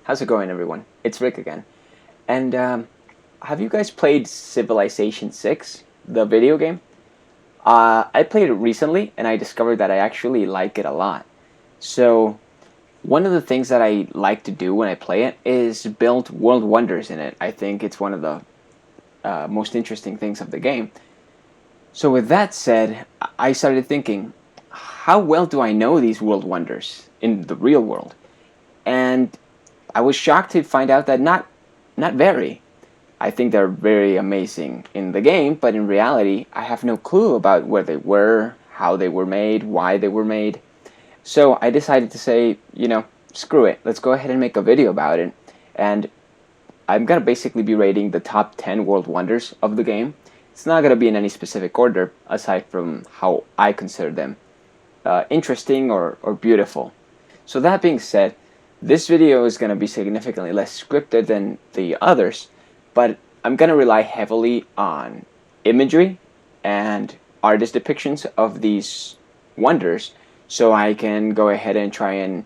How's it going, everyone? It's Rick again. And have you guys played Civilization VI, the video game? I played it recently, and I discovered that I actually like it a lot. So, one of the things that I like to do when I play it is build world wonders in it. I think it's one of the most interesting things of the game. So with that said, I started thinking, how well do I know these world wonders in the real world? And I was shocked to find out that not very. I think they're very amazing in the game, but in reality, I have no clue about where they were, how they were made, why they were made. So I decided to say, screw it. Let's go ahead and make a video about it. And I'm going to basically be rating the top 10 world wonders of the game. It's not going to be in any specific order, aside from how I consider them interesting or beautiful. So that being said, this video is going to be significantly less scripted than the others, but I'm going to rely heavily on imagery and artist depictions of these wonders, so I can go ahead and try and,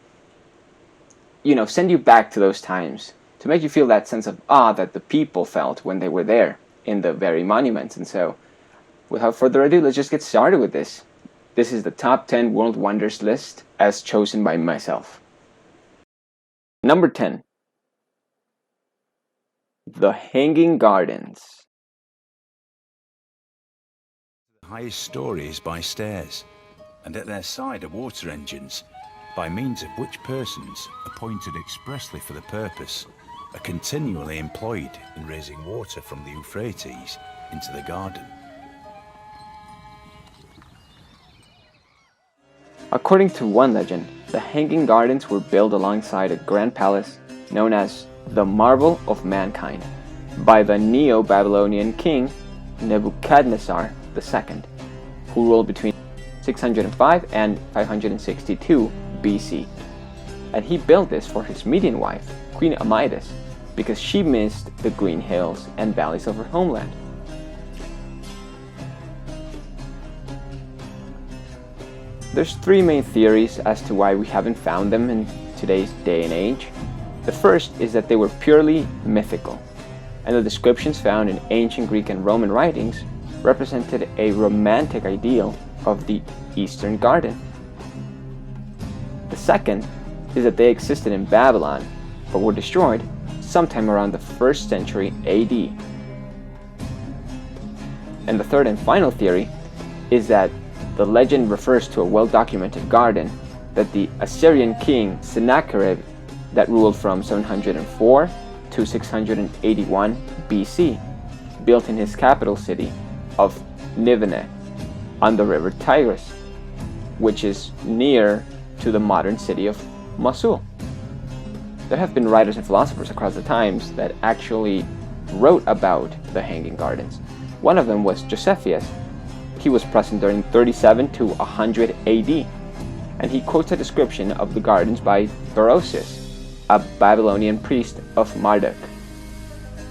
send you back to those times, to make you feel that sense of awe that the people felt when they were there in the very monuments. And so, without further ado, let's just get started with this. This is the top 10 world wonders list as chosen by myself. Number 10. The Hanging Gardens. The highest story is by stairs, and at their side are water engines, by means of which persons, appointed expressly for the purpose, are continually employed in raising water from the Euphrates into the garden. According to one legend, the Hanging Gardens were built alongside a grand palace known as the Marvel of Mankind by the Neo-Babylonian king Nebuchadnezzar II, who ruled between 605 and 562 BC. And he built this for his Median wife, Queen Amytis, because she missed the green hills and valleys of her homeland. There's three main theories as to why we haven't found them in today's day and age. The first is that they were purely mythical, and the descriptions found in ancient Greek and Roman writings represented a romantic ideal of the Eastern Garden. The second is that they existed in Babylon, but were destroyed sometime around the 1st century AD. And the third and final theory is that the legend refers to a well-documented garden that the Assyrian king Sennacherib, that ruled from 704 to 681 BC, built in his capital city of Nineveh on the river Tigris, which is near to the modern city of Mosul. There have been writers and philosophers across the times that actually wrote about the Hanging Gardens. One of them was Josephus. He was present during 37 to 100 AD, and he quotes a description of the gardens by Berosus, a Babylonian priest of Marduk,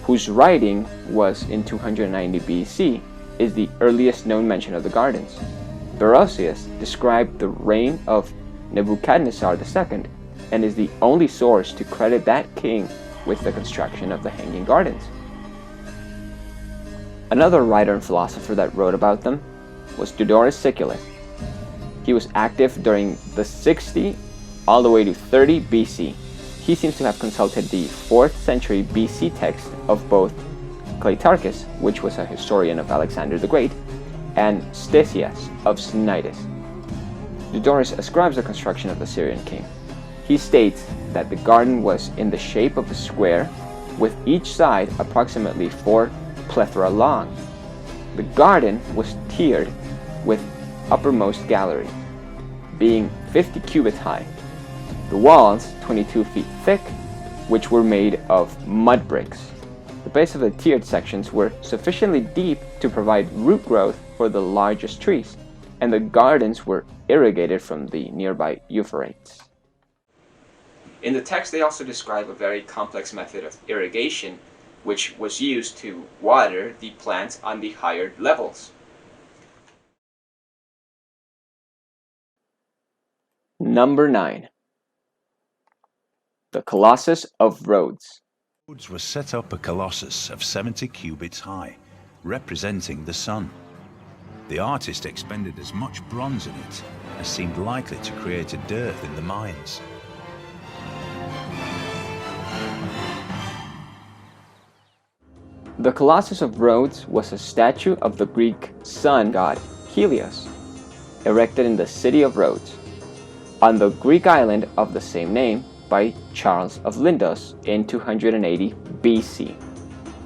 whose writing was in 290 BC, is the earliest known mention of the gardens. Berosus described the reign of Nebuchadnezzar II and is the only source to credit that king with the construction of the Hanging Gardens. Another writer and philosopher that wrote about them was Diodorus Siculus. He was active during the 60 all the way to 30 BC. He seems to have consulted the 4th century BC text of both Cleitarchus, which was a historian of Alexander the Great, and Ctesias of Cnidus. Diodorus ascribes the construction of the Syrian king. He states that the garden was in the shape of a square, with each side approximately 4 plethora long. The garden was tiered with uppermost gallery, being 50 cubits high. The walls 22 feet thick, which were made of mud bricks. The base of the tiered sections were sufficiently deep to provide root growth for the largest trees, and the gardens were irrigated from the nearby Euphrates. In the text, they also describe a very complex method of irrigation, which was used to water the plants on the higher levels. Number 9. the Colossus of Rhodes. Rhodes was set up a colossus of 70 cubits high, representing the sun. The artist expended as much bronze in it as seemed likely to create a dearth in the mines. The Colossus of Rhodes was a statue of the Greek sun god Helios, erected in the city of Rhodes, on the Greek island of the same name by Charles of Lindos in 280 BC.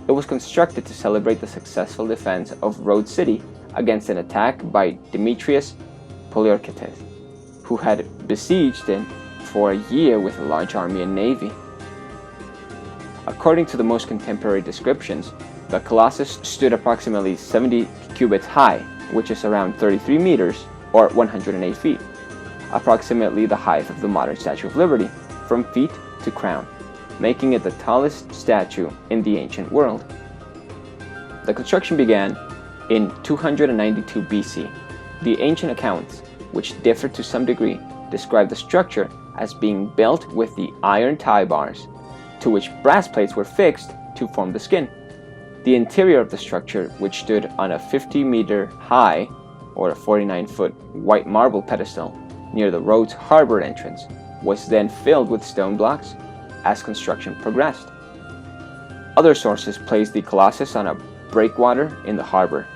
It was constructed to celebrate the successful defense of Rhodes city against an attack by Demetrius Poliorcetes, who had besieged it for a year with a large army and navy. According to the most contemporary descriptions, the Colossus stood approximately 70 cubits high, which is around 33 meters or 108 feet, approximately the height of the modern Statue of Liberty, from feet to crown, making it the tallest statue in the ancient world. The construction began in 292 BC. The ancient accounts, which differ to some degree, describe the structure as being built with the iron tie bars, to which brass plates were fixed to form the skin. The interior of the structure, which stood on a 50-meter high or a 49-foot white marble pedestal near the Rhodes harbor entrance, was then filled with stone blocks as construction progressed. Other sources place the Colossus on a breakwater in the harbor.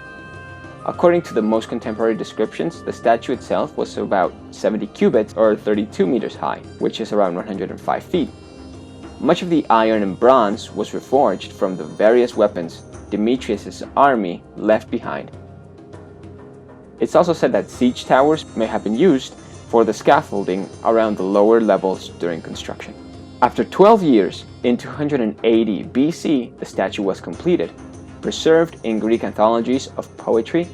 According to the most contemporary descriptions, the statue itself was about 70 cubits or 32 meters high, which is around 105 feet. Much of the iron and bronze was reforged from the various weapons Demetrius' army left behind. It's also said that siege towers may have been used for the scaffolding around the lower levels during construction. After 12 years, in 280 BC, the statue was completed. Preserved in Greek anthologies of poetry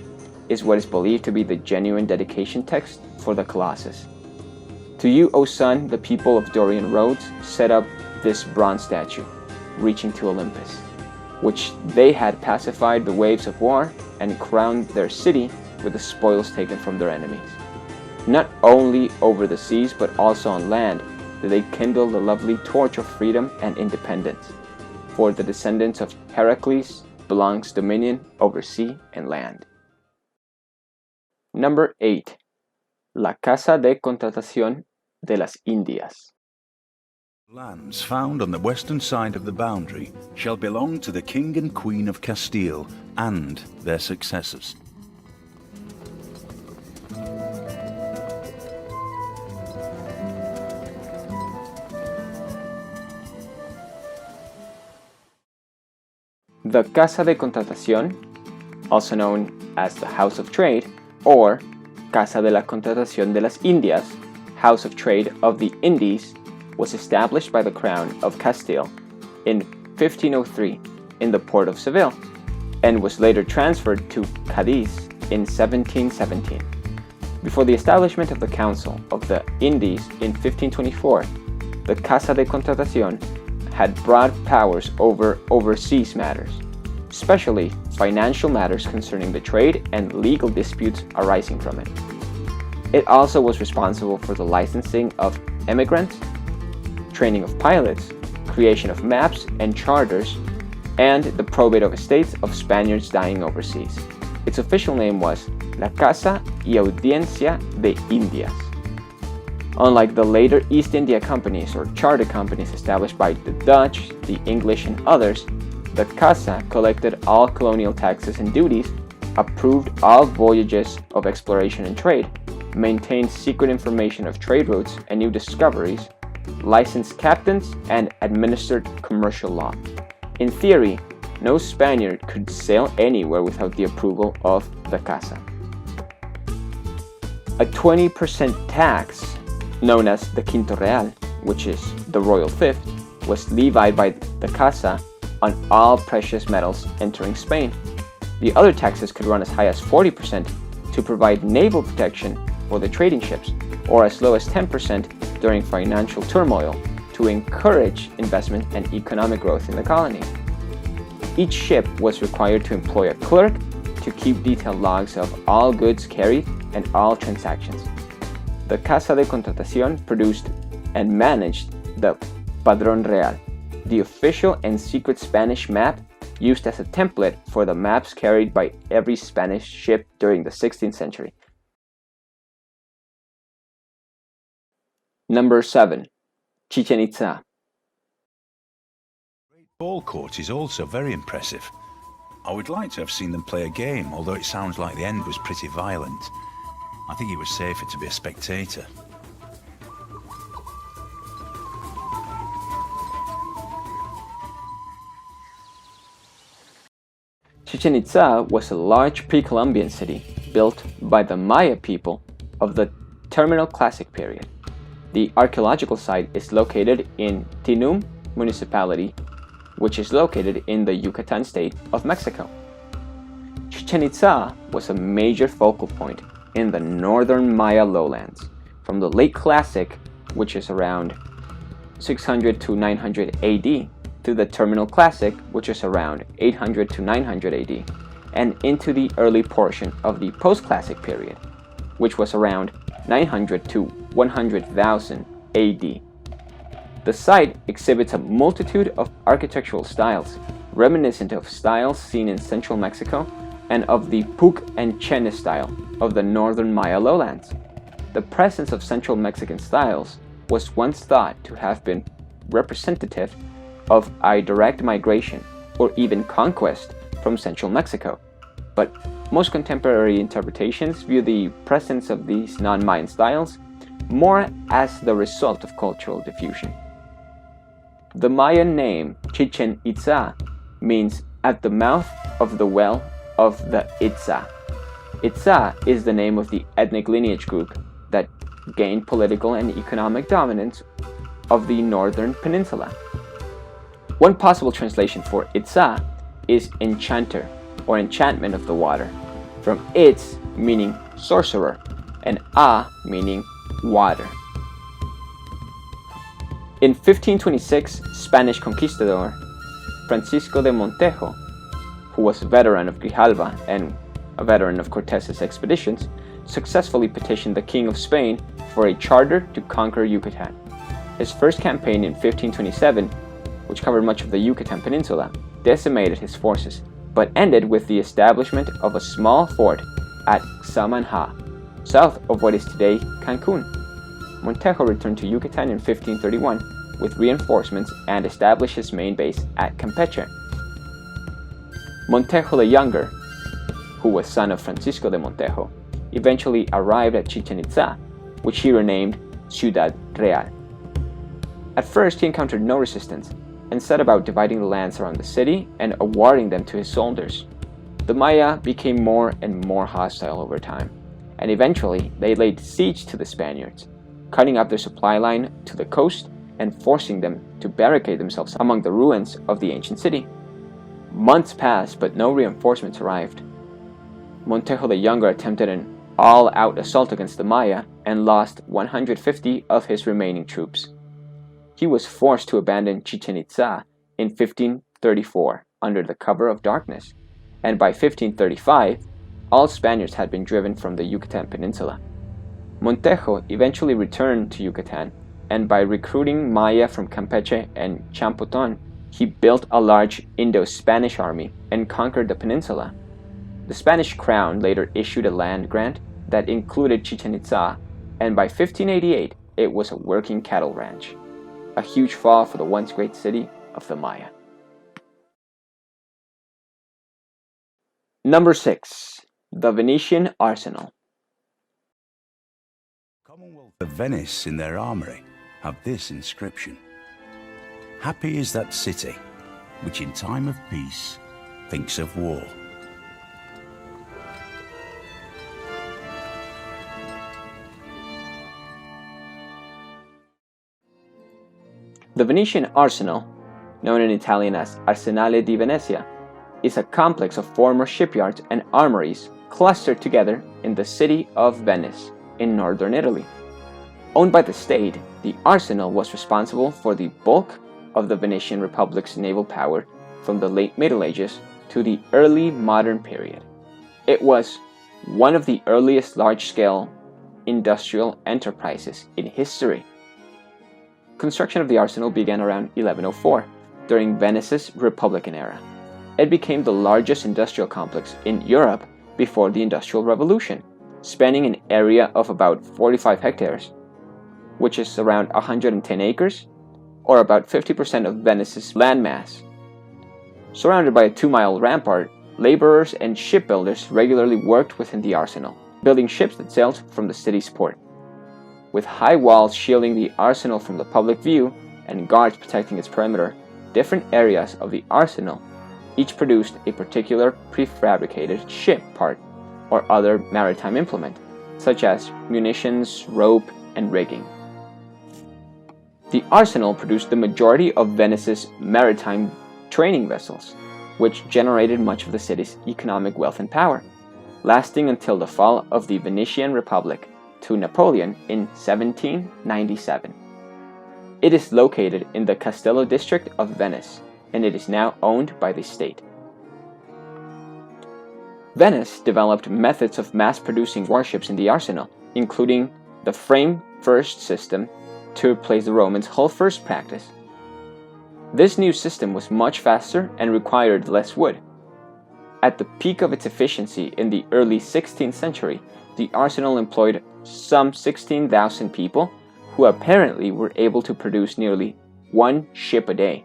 is what is believed to be the genuine dedication text for the Colossus. To you, O sun, the people of Dorian Rhodes set up this bronze statue, reaching to Olympus, which they had pacified the waves of war and crowned their city with the spoils taken from their enemies. Not only over the seas, but also on land, did they kindle the lovely torch of freedom and independence. For the descendants of Heracles belongs dominion over sea and land. Number 8. La Casa de Contratación de las Indias. Lands found on the western side of the boundary shall belong to the King and Queen of Castile and their successors. The Casa de Contratación, also known as the House of Trade, or Casa de la Contratación de las Indias, House of Trade of the Indies, was established by the Crown of Castile in 1503 in the port of Seville, and was later transferred to Cadiz in 1717. Before the establishment of the Council of the Indies in 1524, the Casa de Contratación had broad powers over overseas matters, especially financial matters concerning the trade and legal disputes arising from it. It also was responsible for the licensing of immigrants, training of pilots, creation of maps and charters, and the probate of estates of Spaniards dying overseas. Its official name was La Casa y Audiencia de Indias. Unlike the later East India companies or charter companies established by the Dutch, the English, and others, the Casa collected all colonial taxes and duties, approved all voyages of exploration and trade, maintained secret information of trade routes and new discoveries, licensed captains, and administered commercial law. In theory, no Spaniard could sail anywhere without the approval of the Casa. A 20% tax, known as the Quinto Real, which is the royal fifth, was levied by the Casa on all precious metals entering Spain. The other taxes could run as high as 40% to provide naval protection for the trading ships, or as low as 10% during financial turmoil to encourage investment and economic growth in the colony. Each ship was required to employ a clerk to keep detailed logs of all goods carried and all transactions. The Casa de Contratación produced and managed the Padrón Real, the official and secret Spanish map used as a template for the maps carried by every Spanish ship during the 16th century. Number 7. Chichen Itza. The ball court is also very impressive. I would like to have seen them play a game, although it sounds like the end was pretty violent. I think it was safer to be a spectator. Chichen Itza was a large pre-Columbian city built by the Maya people of the Terminal Classic period. The archaeological site is located in Tinum municipality, which is located in the Yucatan state of Mexico. Chichen Itza was a major focal point in the northern Maya lowlands from the late Classic, which is around 600 to 900 AD, to the Terminal Classic, which is around 800 to 900 AD, and into the early portion of the Post-Classic period, which was around 900 to 100,000 AD. The site exhibits a multitude of architectural styles, reminiscent of styles seen in central Mexico and of the Puc and Chene style of the northern Maya lowlands. The presence of central Mexican styles was once thought to have been representative of a direct migration or even conquest from central Mexico, but most contemporary interpretations view the presence of these non-Mayan styles more as the result of cultural diffusion. The Mayan name Chichen Itza means at the mouth of the well of the Itza. Itza is the name of the ethnic lineage group that gained political and economic dominance of the northern peninsula. One possible translation for Itza is enchanter or enchantment of the water, from Itz meaning sorcerer and A meaning water. In 1526, Spanish conquistador Francisco de Montejo, who was a veteran of Grijalva and a veteran of Cortez's expeditions, successfully petitioned the King of Spain for a charter to conquer Yucatan. His first campaign in 1527, which covered much of the Yucatan Peninsula, decimated his forces, but ended with the establishment of a small fort at Samanja, south of what is today Cancun. Montejo returned to Yucatan in 1531 with reinforcements and established his main base at Campeche. Montejo the Younger, who was son of Francisco de Montejo, eventually arrived at Chichen Itza, which he renamed Ciudad Real. At first, he encountered no resistance and set about dividing the lands around the city and awarding them to his soldiers. The Maya became more and more hostile over time, and eventually they laid siege to the Spaniards, cutting up their supply line to the coast and forcing them to barricade themselves among the ruins of the ancient city. Months passed, but no reinforcements arrived. Montejo the Younger attempted an all-out assault against the Maya and lost 150 of his remaining troops. He was forced to abandon Chichen Itza in 1534 under the cover of darkness, and by 1535, all Spaniards had been driven from the Yucatan Peninsula. Montejo eventually returned to Yucatan, and by recruiting Maya from Campeche and Champoton, he built a large Indo-Spanish army and conquered the peninsula. The Spanish crown later issued a land grant that included Chichen Itza, and by 1588, it was a working cattle ranch. A huge fall for the once great city of the Maya. Number 6. The Venetian Arsenal. Commonwealth of Venice in their armoury have this inscription: "Happy is that city which in time of peace thinks of war." The Venetian Arsenal, known in Italian as Arsenale di Venezia, is a complex of former shipyards and armories clustered together in the city of Venice, in northern Italy. Owned by the state, the arsenal was responsible for the bulk of the Venetian Republic's naval power from the late Middle Ages to the early modern period. It was one of the earliest large-scale industrial enterprises in history. Construction of the arsenal began around 1104, during Venice's Republican era. It became the largest industrial complex in Europe before the Industrial Revolution, spanning an area of about 45 hectares, which is around 110 acres, or about 50% of Venice's landmass. Surrounded by a 2-mile rampart, laborers and shipbuilders regularly worked within the arsenal, building ships that sailed from the city's port. With high walls shielding the arsenal from the public view and guards protecting its perimeter, different areas of the arsenal each produced a particular prefabricated ship part or other maritime implement, such as munitions, rope, and rigging. The arsenal produced the majority of Venice's maritime training vessels, which generated much of the city's economic wealth and power, lasting until the fall of the Venetian Republic to Napoleon in 1797. It is located in the Castello district of Venice, and it is now owned by the state. Venice developed methods of mass-producing warships in the arsenal, including the frame-first system to replace the Romans' hull-first practice. This new system was much faster and required less wood. At the peak of its efficiency in the early 16th century, the arsenal employed some 16,000 people who apparently were able to produce nearly 1 ship a day,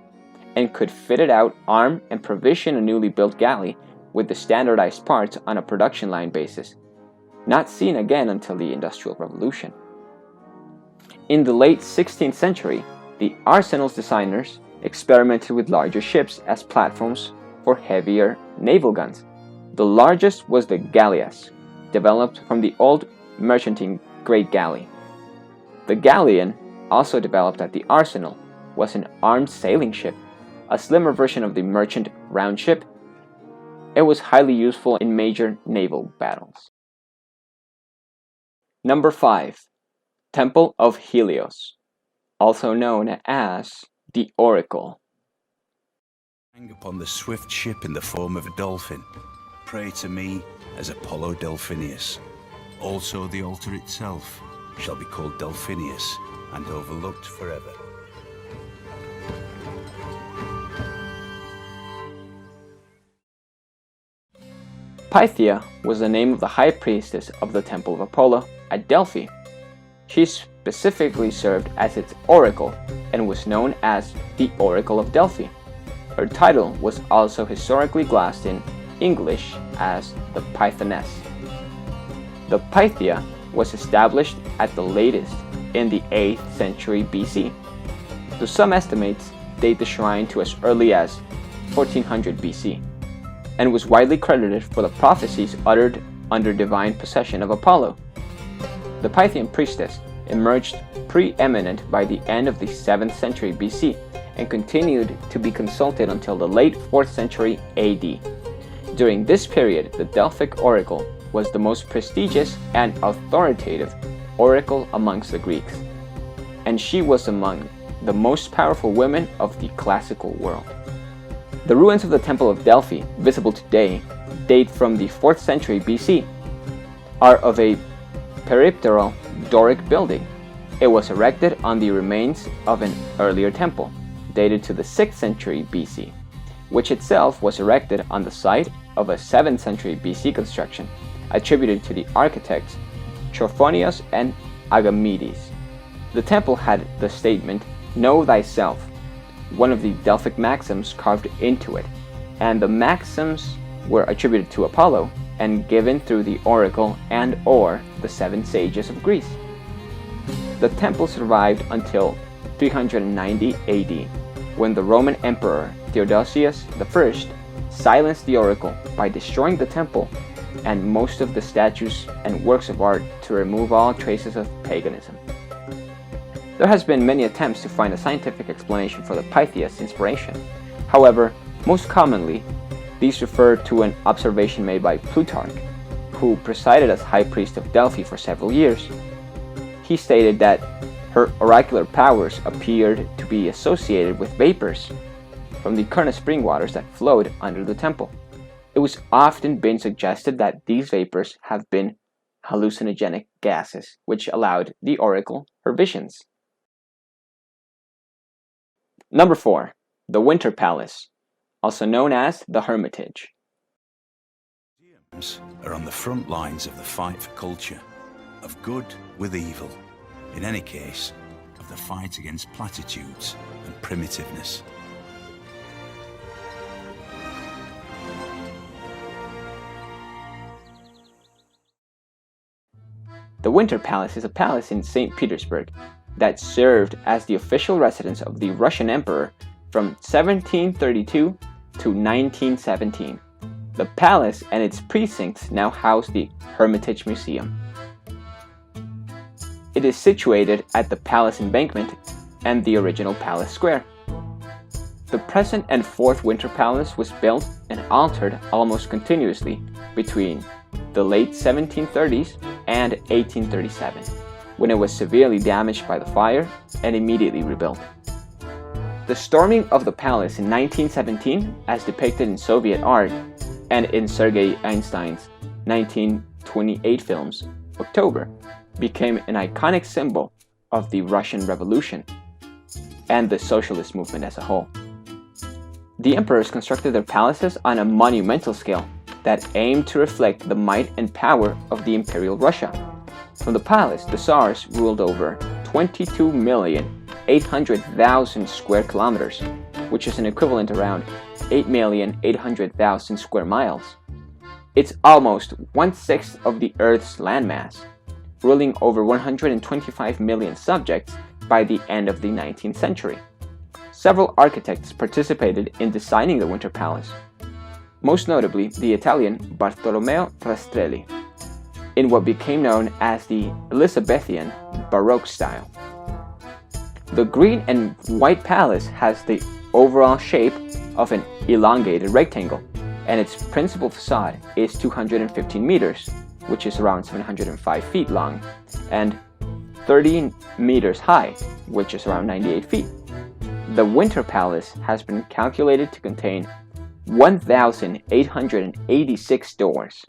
and could fit it out, arm, and provision a newly built galley with the standardized parts on a production line basis, not seen again until the Industrial Revolution. In the late 16th century, the arsenal's designers experimented with larger ships as platforms for heavier naval guns. The largest was the galleass, developed from the old merchantine great galley. The galleon, also developed at the arsenal, was an armed sailing ship, a slimmer version of the merchant round ship. It was highly useful in major naval battles. Number 5. Temple of Helios, also known as the Oracle. Hang upon the swift ship in the form of a dolphin. Pray to me as Apollo Delphinius. Also the altar itself shall be called Delphinius and overlooked forever. Pythia was the name of the high priestess of the Temple of Apollo at Delphi. She specifically served as its oracle and was known as the Oracle of Delphi. Her title was also historically glossed in English as the Pythoness. The Pythia was established at the latest in the 8th century BC. Though some estimates date the shrine to as early as 1400 BC, and was widely credited for the prophecies uttered under divine possession of Apollo. The Pythian priestess emerged preeminent by the end of the 7th century BC and continued to be consulted until the late 4th century AD. During this period, the Delphic oracle was the most prestigious and authoritative oracle amongst the Greeks, and she was among the most powerful women of the classical world. The ruins of the Temple of Delphi, visible today, date from the 4th century BC, are of a peripteral Doric building. It was erected on the remains of an earlier temple, dated to the 6th century BC, which itself was erected on the site of a 7th century BC construction, attributed to the architects Trophonius and Agamedes. The temple had the statement, "Know thyself," one of the Delphic maxims carved into it, and the maxims were attributed to Apollo and given through the oracle and/or the 7 sages of Greece. The temple survived until 390 AD, when the Roman Emperor Theodosius I silenced the oracle by destroying the temple and most of the statues and works of art to remove all traces of paganism. There has been many attempts to find a scientific explanation for the Pythia's inspiration. However, most commonly, these refer to an observation made by Plutarch, who presided as high priest of Delphi for several years. He stated that her oracular powers appeared to be associated with vapors from the Kurna spring waters that flowed under the temple. It was often been suggested that these vapors have been hallucinogenic gases, which allowed the oracle her visions. Number 4. The Winter Palace, also known as the Hermitage. Museums are on the front lines of the fight for culture, of good with evil, in any case, of the fight against platitudes and primitiveness. The Winter Palace is a palace in St. Petersburg that served as the official residence of the Russian Emperor from 1732 to 1917. The palace and its precincts now house the Hermitage Museum. It is situated at the palace embankment and the original palace square. The present and fourth Winter Palace was built and altered almost continuously between the late 1730s and 1837, when it was severely damaged by the fire and immediately rebuilt. The storming of the palace in 1917, as depicted in Soviet art and in Sergei Einstein's 1928 films, October, became an iconic symbol of the Russian Revolution and the socialist movement as a whole. The emperors constructed their palaces on a monumental scale that aimed to reflect the might and power of the Imperial Russia. From the palace, the Tsars ruled over 22,800,000 square kilometers, which is an equivalent around 8,800,000 square miles. It's almost 1/6 of the Earth's landmass, ruling over 125 million subjects by the end of the 19th century. Several architects participated in designing the Winter Palace, most notably the Italian Bartolomeo Rastrelli, in what became known as the Elizabethan Baroque style. The green and white palace has the overall shape of an elongated rectangle, and its principal facade is 215 meters, which is around 705 feet long, and 30 meters high, which is around 98 feet. The Winter Palace has been calculated to contain 1,886 doors,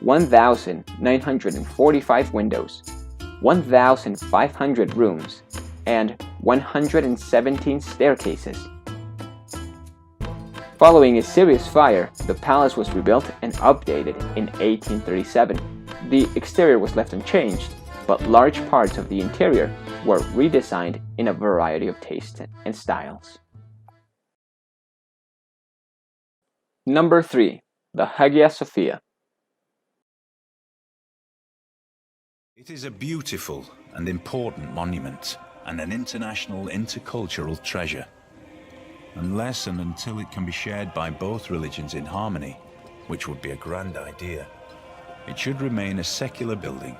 1,945 windows, 1,500 rooms, and 117 staircases. Following a serious fire, the palace was rebuilt and updated in 1837. The exterior was left unchanged, but large parts of the interior were redesigned in a variety of tastes and styles. Number 3. The Hagia Sophia. It is a beautiful and important monument and an international intercultural treasure. Unless and until it can be shared by both religions in harmony, which would be a grand idea, it should remain a secular building,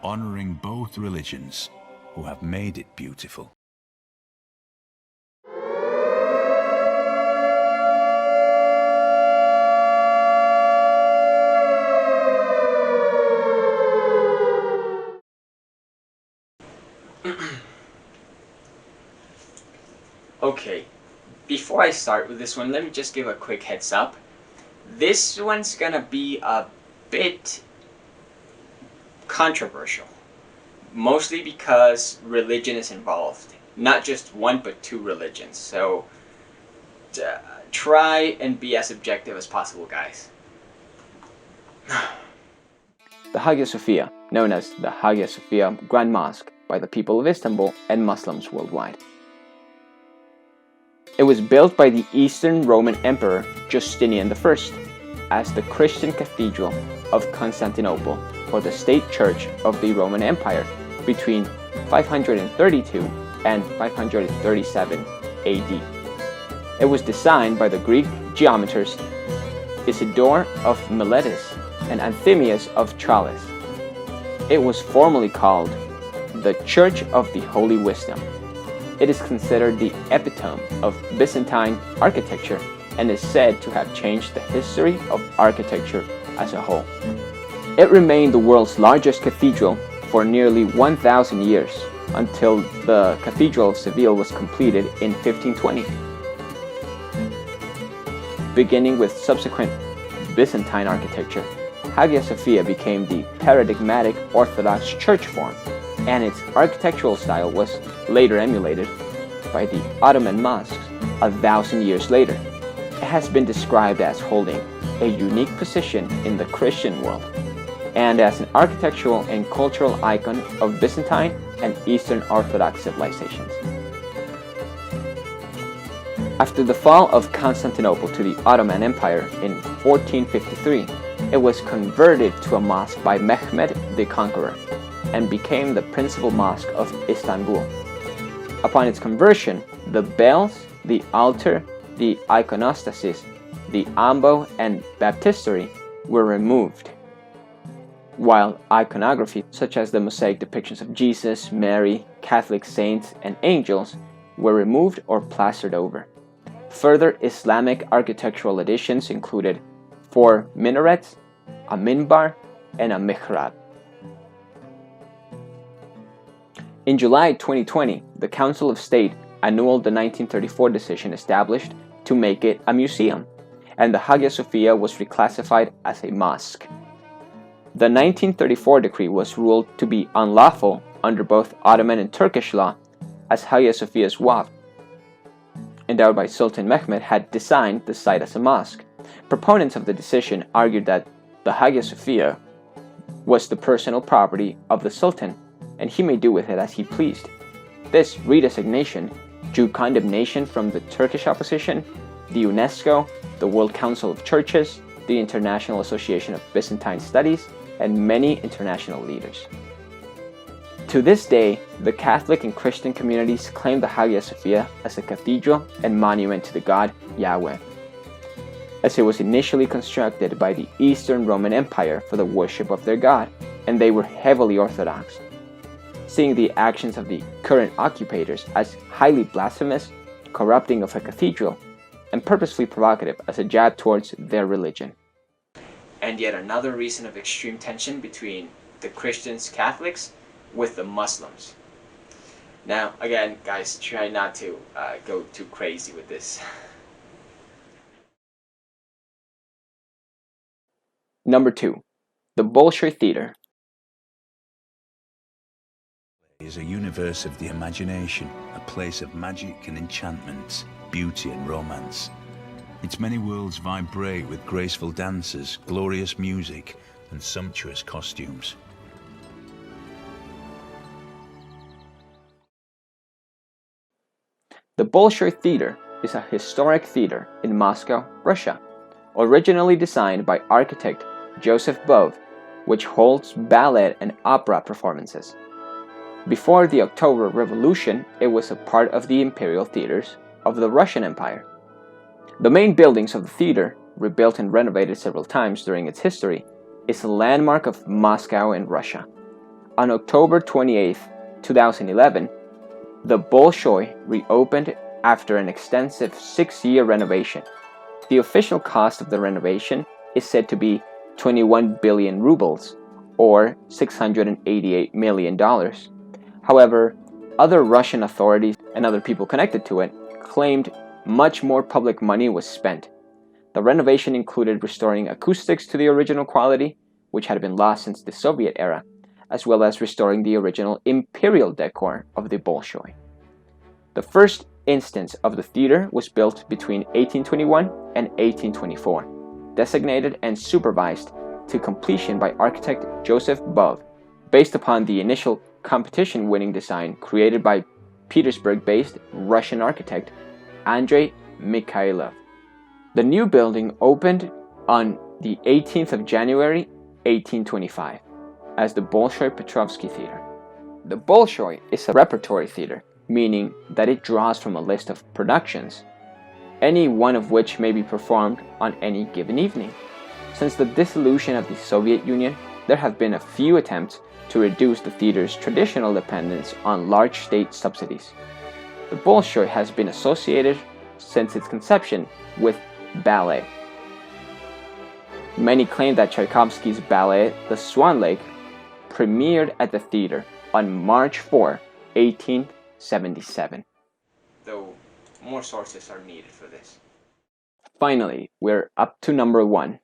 honoring both religions who have made it beautiful. Okay, before I start with this one, let me just give a quick heads up. This one's gonna be a bit controversial, mostly because religion is involved. Not just one, but two religions. So try and be as objective as possible, guys. The Hagia Sophia, known as the Hagia Sophia Grand Mosque by the people of Istanbul and Muslims worldwide. It was built by the Eastern Roman Emperor Justinian I as the Christian Cathedral of Constantinople for the State Church of the Roman Empire between 532 and 537 AD. It was designed by the Greek geometers Isidore of Miletus and Anthemius of Tralles. It was formerly called the Church of the Holy Wisdom. It is considered the epitome of Byzantine architecture and is said to have changed the history of architecture as a whole. It remained the world's largest cathedral for nearly 1,000 years until the Cathedral of Seville was completed in 1520. Beginning with subsequent Byzantine architecture, Hagia Sophia became the paradigmatic Orthodox church form, and its architectural style was later emulated by the Ottoman mosques 1,000 years later. It has been described as holding a unique position in the Christian world and as an architectural and cultural icon of Byzantine and Eastern Orthodox civilizations. After the fall of Constantinople to the Ottoman Empire in 1453, it was converted to a mosque by Mehmed the Conqueror and became the principal mosque of Istanbul. Upon its conversion, the bells, the altar, the iconostasis, the ambo, and baptistery were removed, while iconography, such as the mosaic depictions of Jesus, Mary, Catholic saints, and angels, were removed or plastered over. Further Islamic architectural additions included 4 minarets, a minbar, and a mihrab. In July 2020, the Council of State annulled the 1934 decision established to make it a museum, and the Hagia Sophia was reclassified as a mosque. The 1934 decree was ruled to be unlawful under both Ottoman and Turkish law, as Hagia Sophia's Waqf, endowed by Sultan Mehmed, had designed the site as a mosque. Proponents of the decision argued that the Hagia Sophia was the personal property of the Sultan, and he may do with it as he pleased. This redesignation drew condemnation from the Turkish opposition, the UNESCO, the World Council of Churches, the International Association of Byzantine Studies, and many international leaders. To this day, the Catholic and Christian communities claim the Hagia Sophia as a cathedral and monument to the god Yahweh, as it was initially constructed by the Eastern Roman Empire for the worship of their god, and they were heavily Orthodox, seeing the actions of the current occupators as highly blasphemous, corrupting of a cathedral, and purposefully provocative as a jab towards their religion. And yet another reason of extreme tension between the Christians, Catholics, with the Muslims. Now, again, guys, try not to go too crazy with this. Number 2. The Bolshoi Theater is a universe of the imagination, a place of magic and enchantments, beauty and romance. Its many worlds vibrate with graceful dances, glorious music, and sumptuous costumes. The Bolshoi Theater is a historic theater in Moscow, Russia, originally designed by architect Joseph Bove, which holds ballet and opera performances. Before the October Revolution, it was a part of the imperial theaters of the Russian Empire. The main buildings of the theater, rebuilt and renovated several times during its history, is a landmark of Moscow and Russia. On October 28, 2011, the Bolshoi reopened after an extensive 6-year renovation. The official cost of the renovation is said to be 21 billion rubles, or $688 million. However, other Russian authorities and other people connected to it claimed much more public money was spent. The renovation included restoring acoustics to the original quality, which had been lost since the Soviet era, as well as restoring the original imperial decor of the Bolshoi. The first instance of the theater was built between 1821 and 1824, designated and supervised to completion by architect Joseph Bove, based upon the initial competition-winning design created by Petersburg-based Russian architect Andrei Mikhailov. The new building opened on the 18th of January 1825 as the Bolshoi Petrovsky Theater. The Bolshoi is a repertory theater, meaning that it draws from a list of productions, any one of which may be performed on any given evening. Since the dissolution of the Soviet Union, there have been a few attempts to reduce the theater's traditional dependence on large state subsidies. The Bolshoi has been associated since its conception with ballet. Many claim that Tchaikovsky's ballet, The Swan Lake, premiered at the theater on March 4, 1877. Though more sources are needed for this. Finally, we're up to number 1.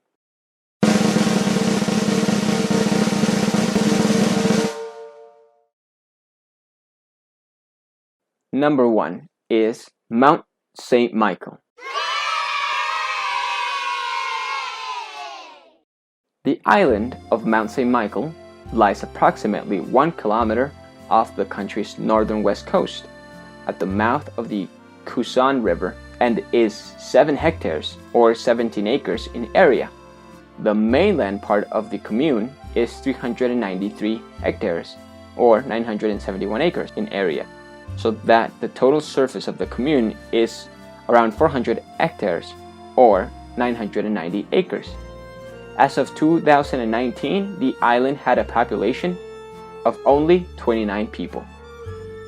Number 1. is Mount St. Michael. The island of Mount St. Michael lies approximately 1 kilometer off the country's northern west coast, at the mouth of the Cuson River, and is 7 hectares or 17 acres in area. The mainland part of the commune is 393 hectares or 971 acres in area, so that the total surface of the commune is around 400 hectares or 990 acres. As of 2019, the island had a population of only 29 people.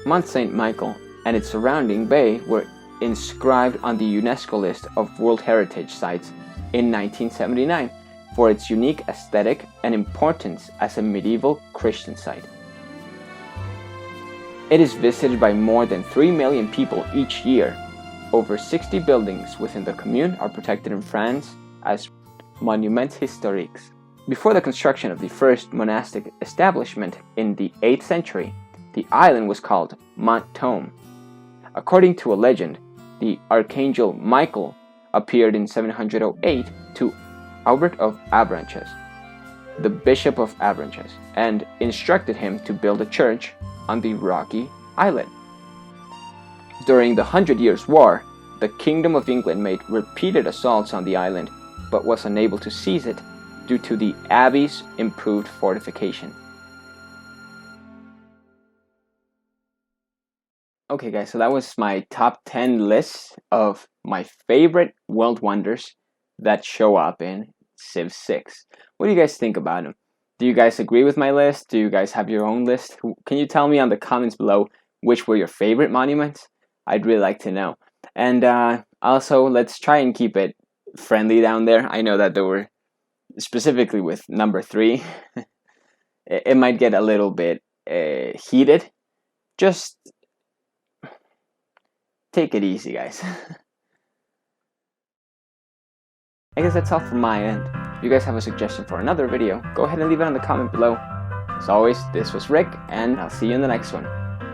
Mount St. Michael and its surrounding bay were inscribed on the UNESCO list of World Heritage Sites in 1979 for its unique aesthetic and importance as a medieval Christian site. It is visited by more than 3 million people each year. Over 60 buildings within the commune are protected in France as Monuments Historiques. Before the construction of the first monastic establishment in the 8th century, the island was called Mont Thome. According to a legend, the Archangel Michael appeared in 708 to Albert of Avranches, the Bishop of Avranches, and instructed him to build a church on the rocky island. During the 100 Years' War, the Kingdom of England made repeated assaults on the island, but was unable to seize it due to the abbey's improved fortification. Okay guys, so that was my top 10 list of my favorite world wonders that show up in Civ 6. What do you guys think about them? Do you guys agree with my list? Do you guys have your own list? Can you tell me on the comments below which were your favorite monuments? I'd really like to know. And also, let's try and keep it friendly down there. I know that there were, specifically with number 3, it might get a little bit heated. Just take it easy, guys. I guess that's all from my end. If you guys have a suggestion for another video, go ahead and leave it in the comment below. As always, this was Rick, and I'll see you in the next one.